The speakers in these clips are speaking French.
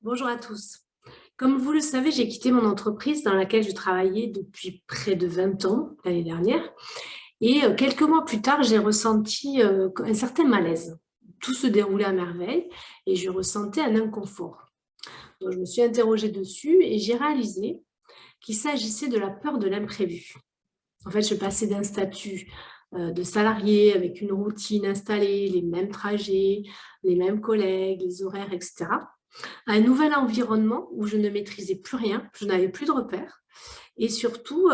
Bonjour à tous. Comme vous le savez, j'ai quitté mon entreprise dans laquelle je travaillais depuis près de 20 ans l'année dernière. Et quelques mois plus tard, j'ai ressenti un certain malaise. Tout se déroulait à merveille et je ressentais un inconfort. Donc, je me suis interrogée dessus et j'ai réalisé qu'il s'agissait de la peur de l'imprévu. En fait, je passais d'un statut de salarié avec une routine installée, les mêmes trajets, les mêmes collègues, les horaires, etc., à un nouvel environnement où je ne maîtrisais plus rien, je n'avais plus de repères et surtout,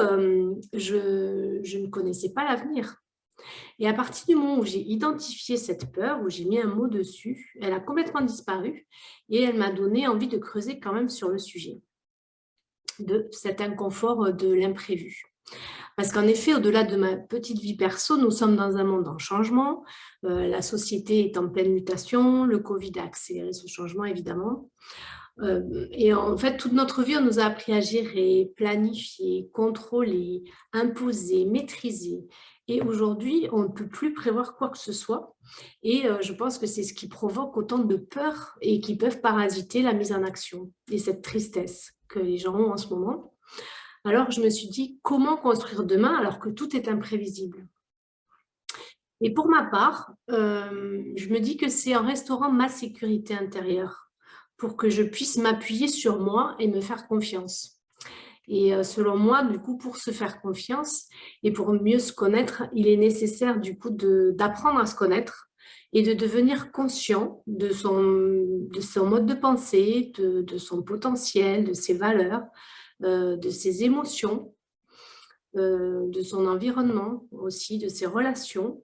je ne connaissais pas l'avenir. Et à partir du moment où j'ai identifié cette peur, où j'ai mis un mot dessus, elle a complètement disparu et elle m'a donné envie de creuser quand même sur le sujet de cet inconfort de l'imprévu. Parce qu'en effet, au-delà de ma petite vie perso, nous sommes dans un monde en changement, la société est en pleine mutation, le Covid a accéléré ce changement évidemment. Et en fait, toute notre vie, on nous a appris à gérer, planifier, contrôler, imposer, maîtriser. Et aujourd'hui, on ne peut plus prévoir quoi que ce soit. Et je pense que c'est ce qui provoque autant de peur et qui peuvent parasiter la mise en action et cette tristesse que les gens ont en ce moment. Alors, je me suis dit, comment construire demain alors que tout est imprévisible? Et pour ma part, je me dis que c'est en restaurant ma sécurité intérieure pour que je puisse m'appuyer sur moi et me faire confiance. Et selon moi, du coup, pour se faire confiance et pour mieux se connaître, il est nécessaire du coup d'apprendre à se connaître et de devenir conscient de son mode de pensée, de son potentiel, de ses valeurs, de ses émotions, de son environnement aussi, de ses relations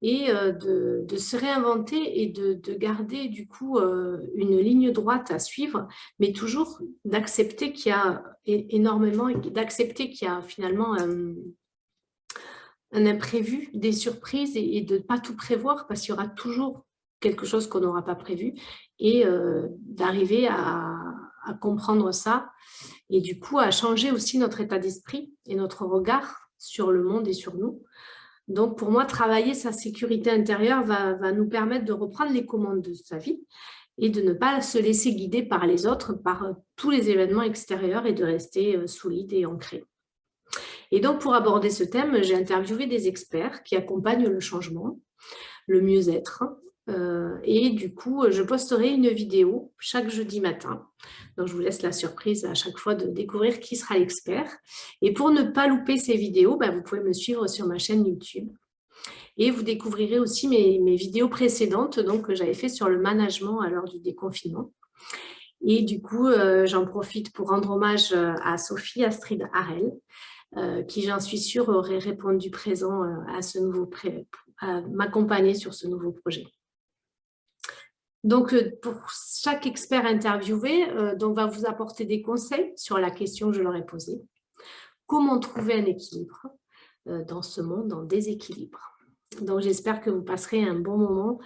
et de se réinventer et de garder du coup une ligne droite à suivre, mais toujours d'accepter qu'il y a énormément, d'accepter qu'il y a finalement un imprévu, des surprises et de ne pas tout prévoir parce qu'il y aura toujours quelque chose qu'on n'aura pas prévu et d'arriver à comprendre ça et du coup à changer aussi notre état d'esprit et notre regard sur le monde et sur nous. Donc, pour moi, travailler sa sécurité intérieure va nous permettre de reprendre les commandes de sa vie et de ne pas se laisser guider par les autres, par tous les événements extérieurs et de rester solide et ancré. Et donc, pour aborder ce thème, j'ai interviewé des experts qui accompagnent le changement, le mieux-être. Et du coup, je posterai une vidéo chaque jeudi matin. Donc, je vous laisse la surprise à chaque fois de découvrir qui sera l'expert. Et pour ne pas louper ces vidéos, vous pouvez me suivre sur ma chaîne YouTube. Et vous découvrirez aussi mes vidéos précédentes donc, que j'avais fait sur le management à l'heure du déconfinement. Et du coup, j'en profite pour rendre hommage à Sophie Astrid Harel, qui, j'en suis sûre, aurait répondu présent à m'accompagner sur ce nouveau projet. Donc, pour chaque expert interviewé, donc, va vous apporter des conseils sur la question que je leur ai posée. Comment trouver un équilibre dans ce monde en déséquilibre? Donc, j'espère que vous passerez un bon moment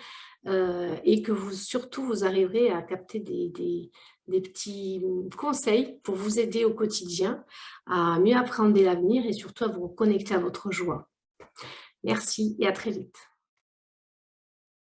et que surtout, vous arriverez à capter des petits conseils pour vous aider au quotidien à mieux appréhender l'avenir et surtout à vous reconnecter à votre joie. Merci et à très vite.